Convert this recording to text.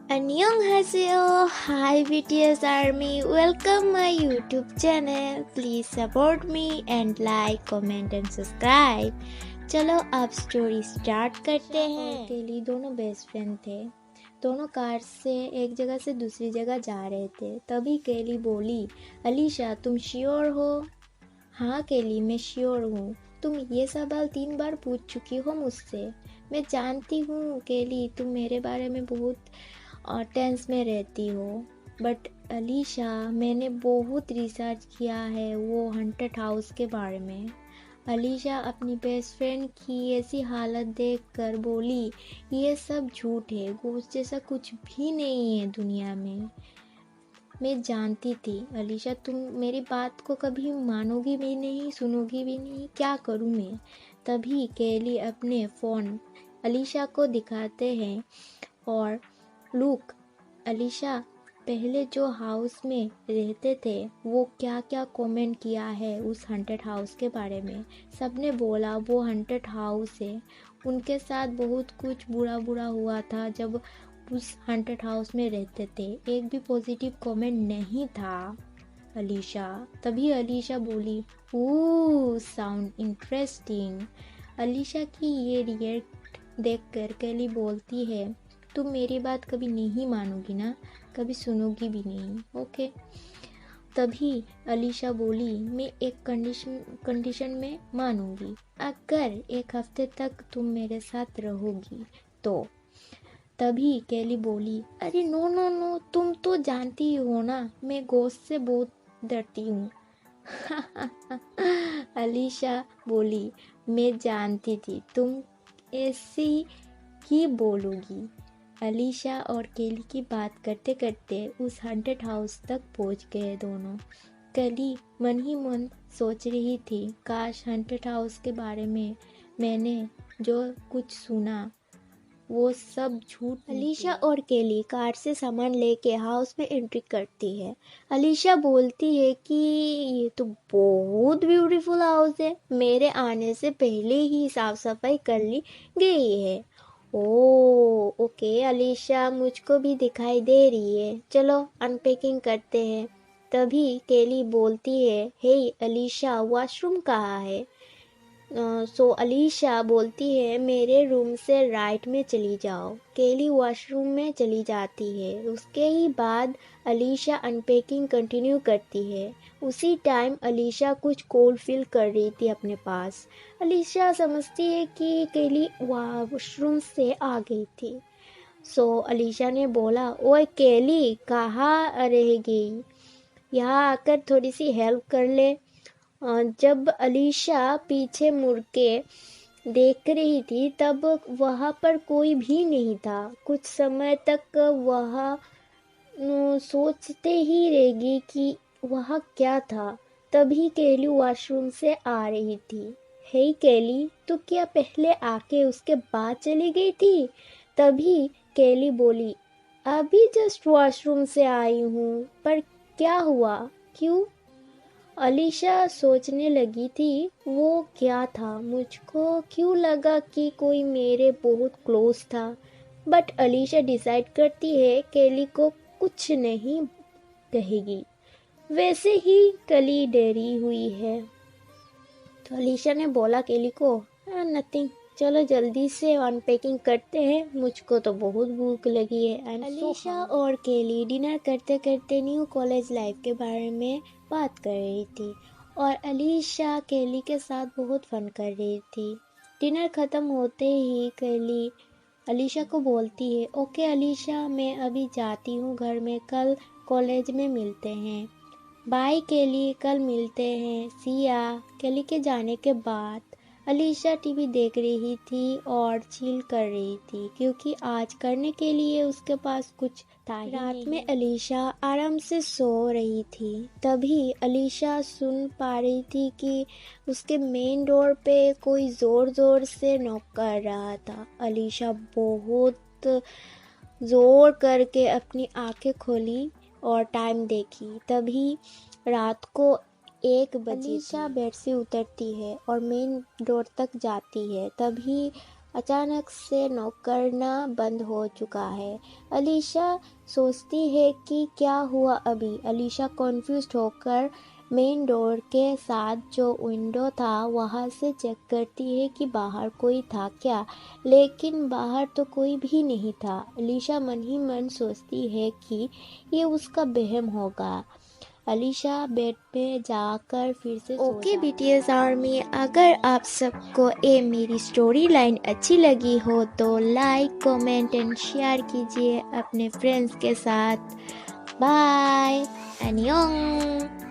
Annyeonghaseyo, hi BTS Army, welcome my YouTube channel. Please support me and like, comment and subscribe. चलो अब story start करते हैं। केली दोनों बेस्ट फ्रेंड थे। दोनों कार से एक जगह से दूसरी जगह जा रहे थे। तभी केली बोली, अलीशा तुम श्योर हो? हाँ केली, मैं श्योर हूँ। तुम ये सवाल 3 बार पूछ चुकी हो मुझसे। मैं जानती हूँ केली, तुम मेरे बारे में बहुत टेंस में रहती हो, बट अलीशा मैंने बहुत रिसर्च किया है वो हॉन्टेड हाउस के बारे में। अलीशा अपनी बेस्ट फ्रेंड की ऐसी हालत देखकर बोली, ये सब झूठ है, घोस्ट जैसा कुछ भी नहीं है दुनिया में। मैं जानती थी अलीशा तुम मेरी बात को कभी मानोगी भी नहीं, सुनोगी भी नहीं, क्या करूँ मैं। तभी केली अपने फ़ोन अलीशा को दिखाते हैं और लुक, अलीशा पहले जो हाउस में रहते थे वो क्या क्या कमेंट किया है उस हॉन्टेड हाउस के बारे में। सबने बोला वो हॉन्टेड हाउस है, उनके साथ बहुत कुछ बुरा बुरा हुआ था जब उस हॉन्टेड हाउस में रहते थे। एक भी पॉजिटिव कमेंट नहीं था अलीशा। तभी अलीशा बोली, ओह साउंड इंटरेस्टिंग। अलीशा की ये रिएक्ट देखकर केली बोलती है, तुम मेरी बात कभी नहीं मानोगी ना, कभी सुनोगी भी नहीं, ओके। तभी अलीशा बोली, मैं एक कंडीशन में मानूंगी, अगर 1 हफ्ते तक तुम मेरे साथ रहोगी तो। तभी केली बोली, अरे नो नो नो, तुम तो जानती ही हो ना मैं घोस्ट से बहुत डरती हूँ। अलीशा बोली, मैं जानती थी तुम ऐसी ही बोलोगी। अलीशा और केली की बात करते करते उस हॉन्टेड हाउस तक पहुंच गए दोनों। केली मन ही मन सोच रही थी, काश हॉन्टेड हाउस के बारे में मैंने जो कुछ सुना वो सब झूठ। अलीशा और केली कार से सामान लेके हाउस में एंट्री करती है। अलीशा बोलती है कि ये तो बहुत ब्यूटीफुल हाउस है, मेरे आने से पहले ही साफ सफाई कर ली गई है। ओह ओके अलीशा, मुझको भी दिखाई दे रही है, चलो अनपैकिंग करते हैं। तभी केली बोलती है, हे अलीशा वॉशरूम कहाँ है? सो अलीशा बोलती है, मेरे रूम से राइट में चली जाओ। केली वॉशरूम में चली जाती है। उसके ही बाद अलीशा अनपैकिंग कंटिन्यू करती है। उसी टाइम अलीशा कुछ कोल्ड फील कर रही थी अपने पास। अलीशा समझती है कि केली वॉशरूम से आ गई थी। सो अलीशा ने बोला, ओए केली कहाँ रहेगी, यहाँ आकर थोड़ी सी हेल्प कर ले। जब अलीशा पीछे मुड़ के देख रही थी तब वहाँ पर कोई भी नहीं था। कुछ समय तक वह सोचते ही रहेगी कि वहाँ क्या था। तभी केली वॉशरूम से आ रही थी। हे केली, तू क्या पहले आके उसके बाद चली गई थी? तभी केली बोली, अभी जस्ट वॉशरूम से आई हूँ, पर क्या हुआ, क्यों? अलीशा सोचने लगी थी वो क्या था, मुझको क्यों लगा कि कोई मेरे बहुत क्लोज था। बट अलीशा डिसाइड करती है केली को कुछ नहीं कहेगी। वैसे ही कली डरी हुई है तो अलीशा ने बोला केली को, नथिंग, चलो जल्दी से अनपैकिंग करते हैं, मुझको तो बहुत भूख लगी है। अलीशा और केली डिनर करते करते न्यू कॉलेज लाइफ के बारे में बात कर रही थी और अलीशा केली के साथ बहुत फन कर रही थी। डिनर ख़त्म होते ही केली अलीशा को बोलती है, ओके अलीशा मैं अभी जाती हूँ घर में, कल कॉलेज में मिलते हैं। बाय केली, कल मिलते हैं, सिया। केली के जाने के बाद अलीशा टीवी देख रही थी और चिल कर रही थी क्योंकि आज करने के लिए उसके पास कुछ था ही नहीं। रात में अलीशा आराम से सो रही थी। तभी अलीशा सुन पा रही थी कि उसके मेन डोर पे कोई जोर जोर से नॉक कर रहा था। अलीशा बहुत जोर करके अपनी आंखें खोली और टाइम देखी। तभी रात को 1 बजे अलीशा बेड से उतरती है और मेन डोर तक जाती है। तभी अचानक से नॉक करना बंद हो चुका है। अलीशा सोचती है कि क्या हुआ अभी। अलीशा कॉन्फ्यूज्ड होकर मेन डोर के साथ जो विंडो था वहां से चेक करती है कि बाहर कोई था क्या, लेकिन बाहर तो कोई भी नहीं था। अलीशा मन ही मन सोचती है कि ये उसका वहम होगा। अलीशा बेड पे जाकर फिर से ओके बीटीएस आर्मी, अगर आप सबको ये मेरी स्टोरी लाइन अच्छी लगी हो तो लाइक कमेंट एंड शेयर कीजिए अपने फ्रेंड्स के साथ। बाय एनियोंग।